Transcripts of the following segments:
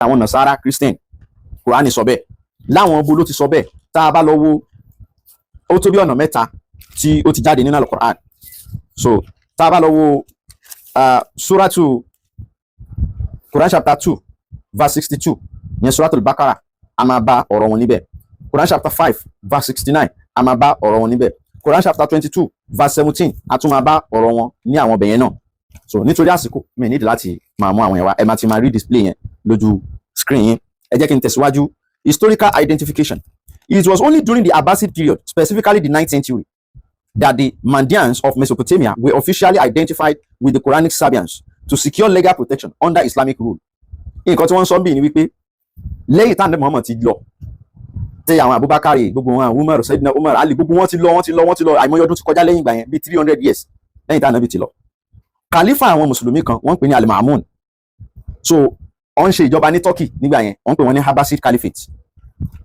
àwọn Nasara Christian Kùránì sọ bẹ́ẹ̀ láwọn bó ló ti sọ bẹ́ẹ̀ tá a bá lọ wo ó tó bí ọ̀nà mẹ́ta tí ó ti jáde nínú Al-Qur'an. So tá a bá lọ wo suratu Quran chapter 2 verse 62 yẹn suratul Baqarah a máa bá ọ̀rọ̀ wọn níbẹ̀. Quran chapter 5 verse 69 a máa bá ọ̀rọ̀ wọn níbẹ̀. Quran chapter 22 verse 17 a tún máa bá ọ̀rọ̀ wọn ní àwọn ibẹ̀ yẹn náà. So nítorí àsìkò mi nídìí láti máa mú àwọn yẹn wá ẹ máa ti máa rí display yẹn lójú screen yẹn. Ẹ jẹ́ kí n tẹ̀síwájú. Historical identification. It was only during the Abbasid period, specifically the 9th century, that the Mandians of Mesopotamia were officially identified with the Quranic Sabians to secure legal protection under Islamic rule. Nǹkan tí wọ́n sọ bí ni wípé lẹ́yìn tí Ànábì Muhammad ti lọ tí àwọn Abubakar gbogbo wọn Umar Sayyidina Umar Ali gbogbo wọn ti lọ àìmọye ọdún ti kọjá lẹ́yìn ìgbà yẹn bí 300 years lẹ́yìn tí Ànábì ti lọ. Khalifa àwọn mùsùlùmí kan wọ́n pè ní Al-Ma'mun. So wọ́n ṣe ìjọba ní Turkey nígbà yẹn wọ́n pè wọ́n ní Abbasid Caliphate.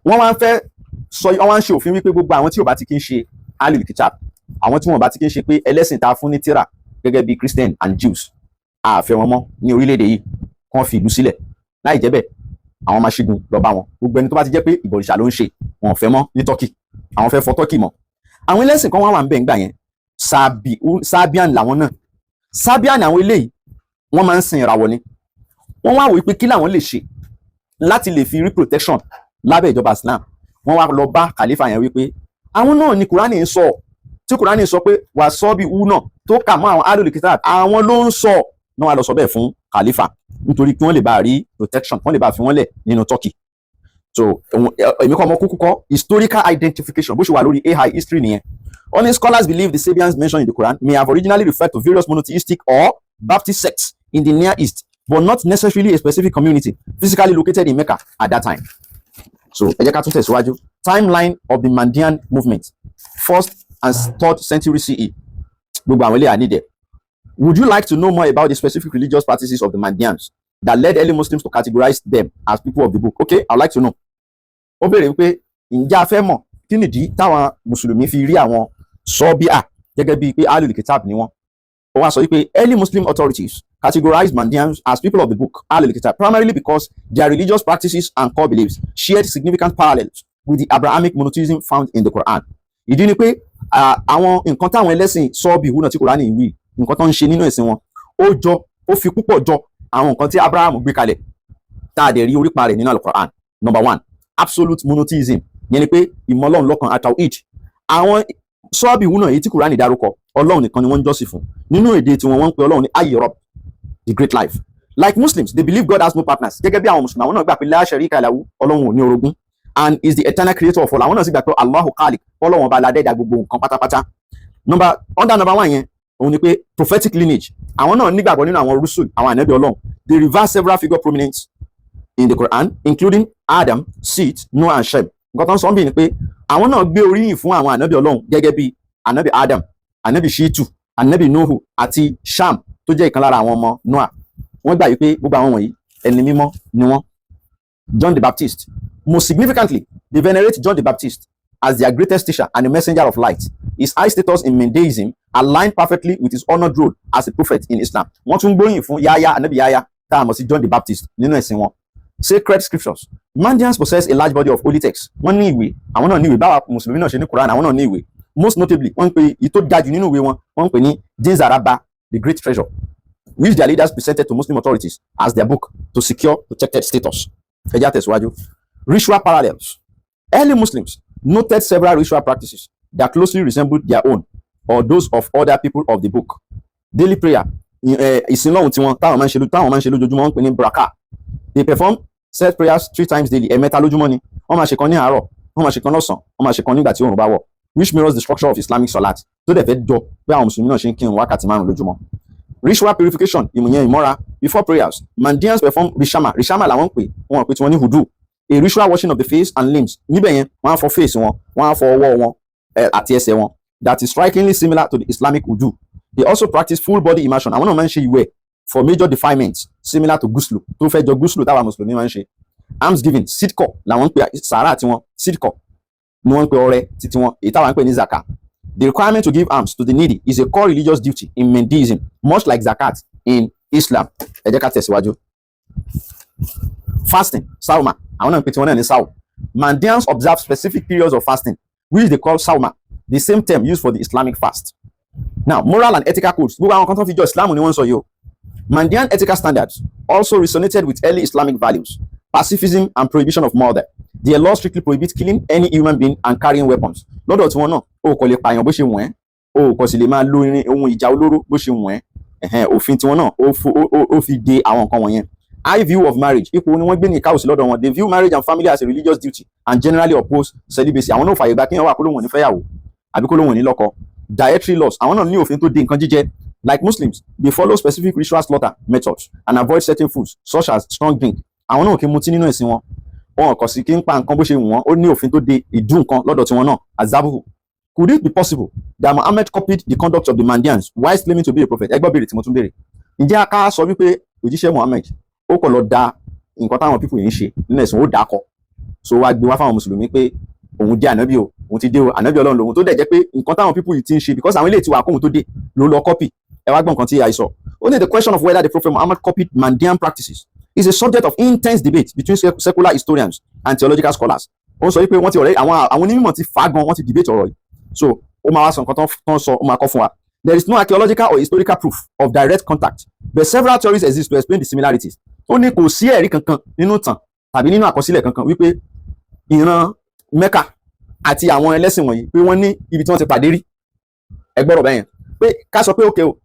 Wọ́n wá ń fẹ́ sọ wọ́n wá ń ṣe òfin wípé gbogbo àwọn tí ò bá ti kí ń ṣe Ahlul Kitab, àwọn tí wọ́n bá ti kí ń ṣe pé ẹlẹ́sìn tá a fún ní tírà gẹ́gẹ́ bí Christian and Jews a fẹ́ wọn mọ́ ní orílẹ̀-èdè yìí kàn fi ìlú sílẹ̀. Láì jẹ́ bẹ́ẹ̀ àwọn máa ṣígun lọ bá wọn. Gbogbo ẹni tó bá ti jẹ́ pé ìbọ̀rìṣà ló ń ṣe wọn ò fẹ́ mọ́ ní Turkey, àwọn fẹ́ fọ Turkey mọ́. Àwọn ẹlẹ́sìn kan wá wà ń bẹ̀ ńgbà yẹn Sabian làwọn náà. Sabian àwọn eléyìí wọ́n máa ń sin ìràwọ̀ ni. Wọ́n wá wò wípé kí làwọn lè ṣe láti lè fi rí protection lábẹ́ ìjọba Islam. Wọ́n wá lọ bá Khalifa yẹn wípé àwọn náà ni Kùránì ń sọ tí Kùránì sọ pé wà sọ bí wú náà tó kà mọ́ àwọn Ahlul Kitab àwọn ló ń sọ náà wá lọ sọ bẹ́ẹ̀ fún Khalifa nítorí kí wọ́n lè bá rí protection wọ́n lè bá fi wọ́n lẹ̀ nínú Turkey. So èmi kọ́ ọmọ kúkú kọ́ historical identification bó ṣe wà lórí AI history nìyẹn. Only scholars believe the Sabians mentioned in the Quran may have originally referred to various monotheistic or Baptist sects in the Near East, but not necessarily a specific community physically located in Mecca at that time. So ẹ jẹ́ ká tún tẹ̀síwájú. Timeline of the Mandian movement, 1st and 3rd century CE. Gbogbo àwọn ilé ànídẹ̀. Would you like to know more about the specific religious practices of the Mandians that led early Muslims to categorize them as people of the book? Okay, I'd like to know. Ó béèrè wípé ǹjẹ́ a fẹ́ mọ̀ kí nìdí táwọn Mùsùlùmí fi rí àwọn Sọ́bíà gẹ́gẹ́ bíi pé Ahlul Kitab ni wọ́n. Ó wá sọ wípé early Muslim authorities categorized Mandians as people of the book Ahlul Kitab primarily because their religious practices and core beliefs shared significant parallels with the Abrahamic monotheism found in the Quran. Ìdí ni pé àwọn nǹkan táwọn ẹlẹ́sìn Sọ́bí ìhùnà tí Kùránì wí nǹkan tó ń ṣe nínú ẹ̀sìn wọn ó fi púpọ̀ jọ àwọn nǹkan tí Abraham gbé kalẹ̀ tá a dẹ̀ rí orípa rẹ̀ nínú Al-Quran. Number 1, absolute monotheism yẹn ni pé ìmọ̀ Ọlọ́run lọ́kan at-tawhid. Àwọn Sọ́bí ìhùnà èyí tí Kùránì dárúkọ Ọlọ́run nìkan ni wọ́n ń jọ́sìn fún. Nínú èdè tí wọ́n ń pe Ọlọ́run ní Ayy-Rabb, the great life. Like Muslims, they believe God has no partners. Gẹ́gẹ́ bí àwọn Mùsùlùmí àwọn náà gbà pé la sharika lahu Ọlọ́run ò ní orogún and is the eternal creator of all. Àwọn náà sì gbà pé Allahu Khaliq Ọlọ́run ọba aládẹ́dà gbogbo nǹkan pátápátá. Number 1 yẹn òun ni pé prophetic lineage. Àwọn náà nígbàgbọ́ nínú àwọn rusul àwọn ànábì Ọlọ́run. They reverse several figures prominent in the Quran including Adam, Seth, Noah and Shem. Nǹkan tó ń sọ bí ni pé àwọn náà gbé oríyìn fún àwọn ànábì Ọlọ́run gẹ́gẹ́ bí ànábì Adam, ànábì Shitu, ànábì Nuhu àti Sham tó jẹ́ ìkan lára àwọn ọmọ Noah. Wọ́n gbà wípé gbogbo àwọn wọ̀nyí ẹni mímọ́ ni wọ́n. John the Baptist. Most significantly, they venerate John the Baptist as their greatest teacher and a messenger of light. His high status in Mendeism aligned perfectly with his honored role as a prophet in Islam. Wọ́n tún gbóyìn fún Yahya, ànábì Yahya tá a mọ̀ sí John the Baptist nínú ẹ̀sìn wọn. Sacred scriptures. Mandians possess a large body of holy texts. Wọ́n ní ìwé, àwọn náà ní ìwé, báwa Mùsùlùmí náà ṣe ní Quran, àwọn náà ní ìwé. Most notably, wọ́n ń pè ìtò dájú nínú ìwé wọn, wọ́n ń pè ní Jinzaraba, the great treasure, which their leaders presented to Muslim authorities as their book to secure protected status. Ẹ jẹ́ á tẹ̀síwájú. Ritual parallels. Early Muslims noted several ritual practices that closely resembled their own or those of other people of the book. Daily prayer. Ìsìn lọ́hùn tiwọn táwọn máa ń ṣe lójoojúmọ́ wọ́n pè ní braka. They perform set prayers 3 times daily. Ẹ̀mẹ́ta lójúmọ́ ni. Wọ́n máa ṣe kan ní àárọ̀, wọ́n máa ṣe kan lọ́sàn-án, wọ́n máa ṣe kan nígbà tí oòrùn bá wọ̀. Which mirrors the structure of Islamic salat. Tó dẹ̀ fẹ́ jọ pé àwọn Mùsùlùmí náà ṣe ń kírun wákàtí 5 lójúmọ́. Ritual purification, ìmùyẹn ìmọ́ra. Before prayers, Mandians perform rishama. Rishama làwọn ń pè, wọ́n pè tí wọ́n ní hudu. A ritual washing of the face and limbs. Níbẹ̀ yẹn, wọ́n á fọ face wọn, wọ́n á fọ ọwọ́ wọn àti ẹsẹ̀ wọn. That is strikingly similar to the Islamic wudu. They also practice full body immersion. Àwọn náà máa ń ṣe ìwẹ̀ for major defilements similar to guslu. Tó fẹ́ jọ guslu táwa Mùsùlùmí máa ń ṣe. Almsgiving, sidqa làwọn ń pè sàárà tiwọn, sidqa ni wọ́n ń pè ọrẹ títí wọn, èyí táwa ń pè ní zaka. The requirement to give alms to the needy is a core religious duty in Mendeism, much like zakat in Islam. Ẹ jẹ́ ká tẹ̀síwájú. fasting sauma àwọn náà ń pè tí wọ́n náà ní saw. Mandians observe specific periods of fasting which they call sauma, the same term used for the Islamic fast. Now moral and ethical codes gbogbo àwọn kan tó fi jọ Islam ni wọ́n sọ yìí o. Mandian ethical standards also resonated with early Islamic values, pacifism and prohibition of murder. Their law strictly prohibits killing any human being and carrying weapons. Lọ́dọ̀ tí wọ́n náà o kò lè pààyàn bó ṣe wọ̀n ẹ́, o kò sì lè máa lo irin ohun ìjà olóró bó ṣe wọ̀n ẹ́. Òfin tí wọ́n náà ó fi de àwọn nǹkan wọ̀nyẹn. High view of marriage, ipò ni wọ́n gbé ní ìkáwòsí lọ́dọ̀ wọn. They view marriage and family as a religious duty and generally oppose celibacy. Àwọn náà fàyè gba kéèyàn wà kó lóun ò ní fẹ́yàwó àbí kó lóun ò ní lọ́kọ. Dietary laws, àwọn náà ní òfin tó de nǹkan jíjẹ. Like Muslims, they follow specific ritual slaughter methods and avoid certain foods such as strong drink. Àwọn náà kì í mutí nínú ẹ̀sìn wọn. Wọn kò sì kí ń pa nǹkan bó ṣe wù wọ́n. Ó ní òfin tó de ìdú nǹkan lọ́dọ̀ tiwọn náà. Azabuhu. Could it be possible that Muhammad copied the conduct of the Mandians while claiming to be a prophet? Ẹ gbọ́ béèrè tí mo tún béèrè. Ǹjẹ́ ká sọ wípé òjíṣẹ́ Muhammad ó kọ̀ lọ da nǹkan táwọn pípò yìí ń ṣe nínú ẹ̀sìn ó dà kọ. So wá gbé wá fáwọn mùsùlùmí pé òun jẹ́ ànábì o, òun ti dé o, ànábì Ọlọ́run lòun tó dẹ̀ jẹ́ pé nǹkan táwọn pípò yìí ti ń ṣe because àwọn eléyìí ti wà kóhun tó dé ló lọ copy. Ẹ wá gbọ́ nǹkan tí a sọ. Only the question of whether the Prophet Muhammad copied Mandian practices is a subject of intense debate between secular historians and theological scholars. Ó sọ wípé wọ́n ti ọ̀rẹ́ àwọn onímọ̀ ti fà gan, wọ́n ti debate ọ̀rọ̀ yìí. So ó máa wá sọ nǹkan tó ń sọ, ó máa kọ́ fún wa. There is no archaeological or historical proof of direct contact, but several theories exist to explain the similarities. Ó ní kò sí ẹ̀rí kankan nínú ìtàn tàbí nínú àkọsílẹ̀ kankan wípé ìran Mẹ́kà àti àwọn ẹlẹ́sìn wọ̀nyí pé wọ́n ní ibi tí wọ́n ti pàdé rí. Ẹ gbọ́rọ̀ bẹ́yẹn pé ká sọ pé òkè o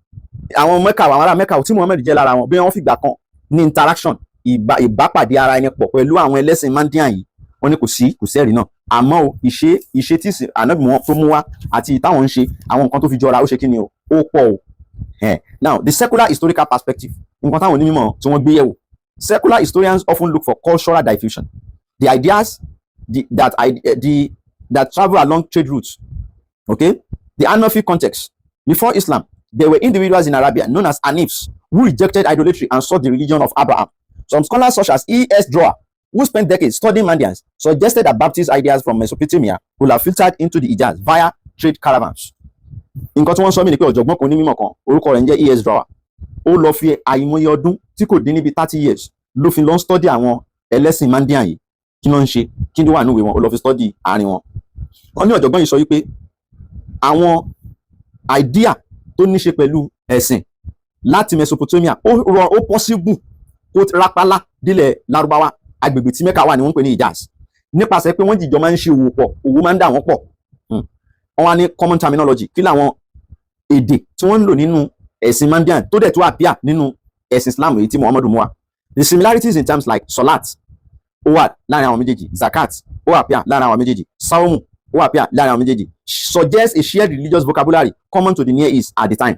àwọn Mẹ́kà àwọn ará Mẹ́kà tí Muhammad jẹ́ lára wọn bí wọ́n fìgbà kan ní interaction ìbápàdé ara ẹni pọ̀ pẹ̀lú àwọn ẹlẹ́sìn Mandian yìí, wọ́n ní kò sí ẹ̀rí náà. Àmọ́ o ìṣe tí ànábì wọn tó mú wá àti ìtàwọn ń ṣe àwọn nǹkan tó fi jọra ó ṣe kí ni o ó pọ̀ o. Now the secular historical perspective, nǹkan táwọn onímọ̀ tí wọ́n gbé yẹ̀wò. Secular historians often look for cultural diffusion, the ideas that travel along trade routes. Okay, the Hanafi context. Before Islam, there were individuals in Arabia known as Hanifs who rejected idolatry and sought the religion of Abraham. Some scholars such as E.S. Drawer, who spent decades studying Mandians, suggested that Baptist ideas from Mesopotamia would have filtered into the Hijaz via trade caravans. Nǹkan tí wọ́n sọ mí ni pé ọ̀jọ̀gbọ́n kan ní mímọ̀ kan orúkọ rẹ̀ ń jẹ́ E.S. Drawer. Ó lọ fi àìmọye ọdún tí kò dín níbi 30 years ló fi lọ ń study àwọn ẹlẹ́sìn Mandian yìí. Kí ló ń ṣe? Kí ló wà nínú ìwé wọn? Ó lọ fi study àárín wọn. Wọ́n ní ọ̀jọ̀gbọ́n yìí sọ wípé àwọn idea tó ní ṣe pẹ̀lú ẹ̀sìn láti Mesopotamia ó possible kó rápálá dílẹ̀ Lárúbáwá agbègbè tí Mẹ́kà wà ní wọ́n ń pè ní Hijaz nípasẹ̀ pé wọ́n jìjọ máa ń ṣe òwò pọ̀, òwò máa ń dà wọ́n pọ̀. Wọ́n wá ní common terminology, kí làwọn èdè tí wọ́n ń lò nínú ẹ̀sìn Mandian tó dẹ̀ tó appear nínú ẹ̀sìn Islam èyí tí Muhammadu mú wá. The similarities in terms like salat ó wà láàrin àwọn méjèèjì, zakat ó appear láàrin àwọn méjèèjì, saumu ó appear láàrin àwọn méjèèjì, suggests a shared religious vocabulary common to the Near East at the time.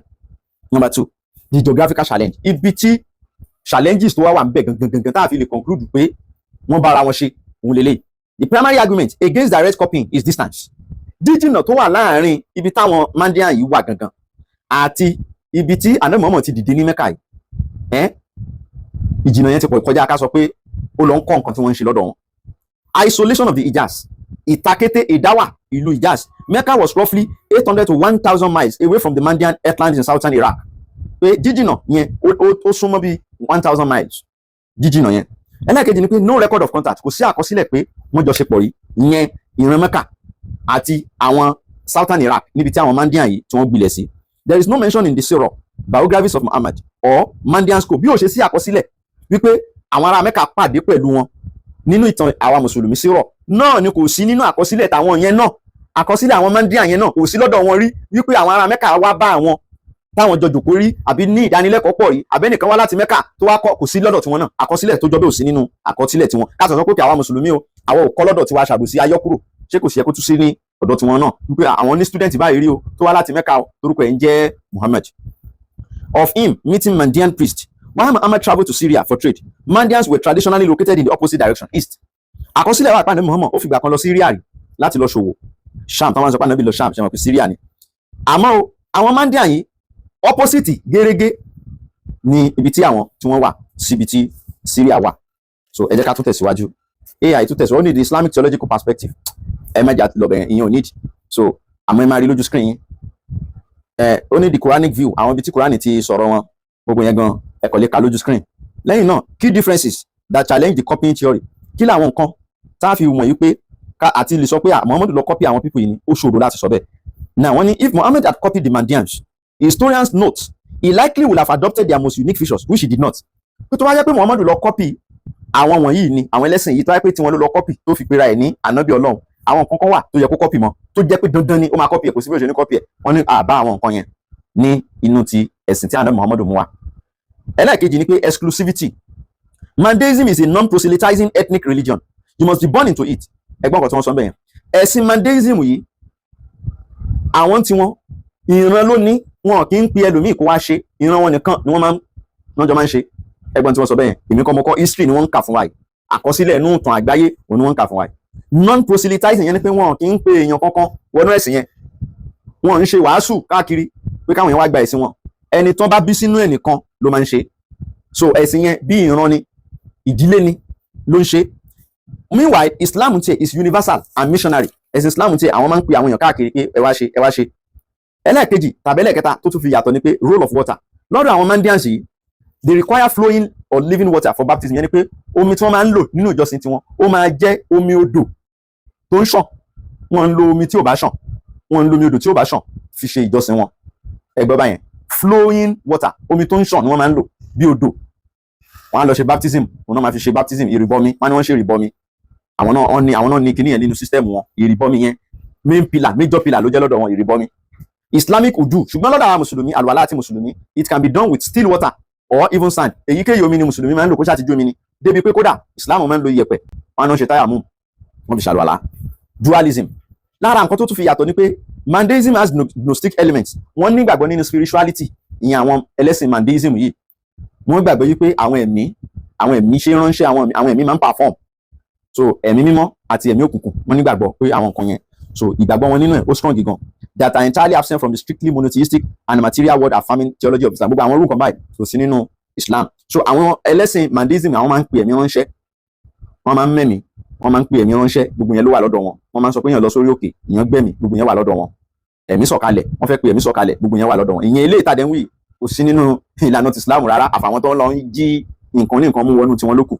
Number 2, the geographical challenge. Ibi tí challenges tó wà ń bẹ gangan tá a fi lè conclude pé wọ́n bára wọn ṣe òun lélẹ̀. The primary argument against direct copying is distance. Jíjìnà tó wà láàrin ibi táwọn Mandian yìí wà gangan àti ibi tí Ànábì Muhammad ti dìde ní Mẹ́kà yìí. Ìjìnà yẹn ti pọ̀ kọjá ká sọ pé ó lọ ń kọ́ nǹkan tí wọ́n ń ṣe lọ́dọ̀ wọn. Isolation of the Hijaz. Ìtakété ìdáwà ìlú Hijaz. Mecca was roughly 800 to 1,000 miles away from the Mandian heartlands in southern Iraq. Pé jíjìnà yẹn ó súnmọ́ bí 1,000 miles. Jíjìnà yẹn. Ẹlẹ́ẹ̀kejì ni pé no record of contact, kò sí àkọsílẹ̀ pé wọ́n jọ ṣe pọ̀ rí ìyẹn ìran Mecca àti àwọn southern Iraq níbi tí àwọn Mandian yìí tí wọ́n gbilẹ̀ sí. There is no mention in the Sirah, biographies of Muhammad or Mandian school bí ó ṣe sí àkọsílẹ̀ wípé àwọn ará Mecca pàdé pẹ̀lú wọn nínú ìtàn àwa mùsùlùmí Sirah náà ni kò sí nínú àkọsílẹ̀ tàwọn yẹn náà. Àkọsílẹ̀ àwọn Mandian yẹn náà kò sí lọ́dọ̀ wọn rí wípé àwọn ará Mecca wá bá àwọn táwọn jọ jòkó rí àbí ní ìdánilẹ́kọ̀ọ́ pọ̀ rí àbẹ́nìkan wá láti Mecca tó wá kọ́, kò sí lọ́dọ̀ tiwọn náà. Àkọsílẹ̀ tó jọ bẹ́ẹ̀ ò sí nínú àkọsílẹ̀ tiwọn. Ká sọ pé àwa mùsùlùmí o àwọn ò kọ́ lọ́dọ̀ tiwa ṣàbòsí ayọ́kúrò, ṣé kò sí ẹ kó tún sí ní ọ̀dọ̀ tiwọn náà wípé àwọn ní student báyìí rí o tó wá láti Mecca o torúkọ ẹ̀ ń jẹ́ Muhammad. Of him meeting Mandian priest. While Muhammad traveled to Syria for trade, Mandians were traditionally located in the opposite direction, east. Àkọsílẹ̀ wà pé Ànábì Muhammad ó fìgbà kan lọ Syria rí láti lọ ṣòwò. Sham táwọn sọ pé Ànábì lọ Sham ṣe mọ̀ pé Syria ni. Àmọ́ o àwọn Mandian yìí opposite gẹ́gẹ́ ní ibi tí àwọn tí wọ́n wà síbi tí Syria wà. So ẹ jẹ́ ká tún tẹ̀síwájú. AI tún tẹ̀síwájú. Ó ní the Islamic theological perspective. Ẹ mẹ́jà lọ bẹ̀rẹ̀ ìyẹn ò need. So àmọ́ ẹ máa rí lójú screen yín. Ó ní the Quranic view, àwọn ibi tí Quran ti sọ̀rọ̀ wọn gbogbo yẹn gan ẹ kò lè kà lójú screen. Lẹ́yìn náà key differences that challenge the copying theory. Kí làwọn nǹkan tá a fi wọ̀nyí pé àti lè sọ pé Muhammad lọ copy àwọn people yìí ni ó ṣòro láti sọ bẹ́ẹ̀. Now wọ́n ní if Muhammad had copied the Mandeans, historians note he likely would have adopted their most unique features which he did not. Pé tó bá yẹ pé Muhammad lọ copy àwọn wọ̀nyí ni àwọn ẹlẹ́sìn yìí tó yẹ pé tí wọ́n ló lọ copy tó fi pera ẹ̀ ní ànábì Ọlọ́run, àwọn nǹkan kan wà tó yẹ kó copy mọ́ tó jẹ́ pé dandan ni ó máa copy ẹ̀, kò sí bí ó ṣe ní copy ẹ̀. Wọ́n ní àbá àwọn nǹkan yẹn ní inú ti ẹ̀sìn tí ànábì Muhammad mú wá. Ẹlẹ́ẹ̀kejì ni pé exclusivity. Mandeism is a non-proselytizing ethnic religion. You must be born into it. Ẹgbọ́n kan tí wọ́n sọ bẹ́ẹ̀ yẹn. Ẹ̀sìn Mandeism yìí àwọn tí wọ́n ìran lónìí wọn kì í pe ẹlòmíì kó wá ṣe, ìran wọn nìkan ni wọ́n jọ máa ń ṣe. Ẹgbọ́n tí wọ́n sọ bẹ́ẹ̀ yẹn. Èmi kọ́ mọ́kọ́ history ni wọ́n ń kà fún wa yìí. Àkọsílẹ̀ inú ìtàn àgbáyé òun ni wọ́n ń kà fún wa yìí. Non-proselytizing yẹn ni pé wọn kì í pe èèyàn kankan wọnú ẹ̀sìn yẹn. Wọn ń ṣe wàásù káàkiri pé káwọn èèyàn wá gba ẹ̀sìn wọn. Ẹni tán bá bí sínú ẹ̀ nìkan ló máa ń ṣe. So ẹ̀sìn yẹn bí ìran ni, ìdílé ni ló ń ṣe. Meanwhile, Islam tiẹ̀ is universal and missionary. Ẹ̀sìn Islam tiẹ̀ àwọn máa ń pe àwọn èèyàn káàkiri pé ẹ wá ṣe, ẹ wá ṣe. Ẹlẹ́ẹ̀kejì tàbí ẹlẹ́ẹ̀kẹta tó tún fi yàtọ̀ ni pé role of water. Lọ́dọ̀ àwọn Mandeans yìí, they require flowing or living water for baptism. Yẹn ni pé omi tí wọ́n máa ń lò nínú ìjọsìn tiwọn ó máa jẹ́ omi odò tó ń ṣàn. Wọ́n ń lo omi tí ò bá ṣàn, wọ́n ń lo omi odò tí ò bá ṣàn fi ṣe ìjọsìn wọn. Ẹ gbọ́ báyẹn, flowing water, omi tó ń ṣàn ni wọ́n máa ń lò bí odò. Wọ́n á lọ ṣe baptism, wọ́n náà máa fi ṣe baptism, ìrìbọmi, wọ́n ní wọ́n ṣe ìrìbọmi. Àwọn náà ní kíní yẹn nínú system wọn, ìrìbọmi yẹn major pillar ló jẹ́ lọ́dọ̀ wọn, ìrìbọmi. Islamic wudu, ṣùgbọ́n lọ́dọ̀ àwọn mùsùlùmí, àlùwàlá àti mùsùlùmí, it can be done with still water or even sand. Èyíkéyìí omi ni mùsùlùmí máa ń lò, kó ṣáà ti jó omi ni, débi pé kódà Islam máa ń lo iyẹ̀pẹ̀, wọ́n náà ṣe tayammum, wọ́n fi ṣàlùwàlá. Dualism, lára nǹkan tó tún fi yàtọ̀ ni pé Mandeism has gnostic elements. Wọ́n ní ìgbàgbọ́ nínú spirituality, ìyẹn àwọn ẹlẹ́sìn Mandeism yìí. Wọ́n gbàgbọ́ yìí pé àwọn ẹ̀mí ṣe ránṣẹ́, àwọn ẹ̀mí máa ń perform. So ẹ̀mí mímọ́ àti ẹ̀mí òkùnkùn wọ́n nígbàgbọ́ pé àwọn nǹkan yẹn, so ìgbàgbọ́ wọn nínú ẹ̀ ó strong gan. That are entirely absent from the strictly monotheistic and material world affirming theology of Islam. Gbogbo àwọn orúkọ báyìí kò sí nínú Islam. So àwọn ẹlẹ́sìn Mandeism àwọn máa ń pè ẹ̀mí ránṣẹ́, wọ́n máa ń mẹ́mí, wọ́n máa ń pè ẹ̀mí ránṣẹ́, gbogbo yẹn ló wà lọ́dọ̀ wọn. Wọ́n máa ń sọ pé èèyàn lọ sórí òkè, èèyàn gbẹ̀mí, gbogbo yẹn wà lọ́dọ̀ wọn. Ẹ̀mí sọ̀kalẹ̀, wọ́n fẹ́ pè ẹ̀mí sọ̀kalẹ̀, gbogbo yẹn wà lọ́dọ̀ wọn. Ìyẹn ilé ìtàdé ń wí kò sí nínú ìlànà ti Islam rárá, àfàwọn tó ń lọ jí nǹkan ní nǹkan mú wọnú tiwọn lókù.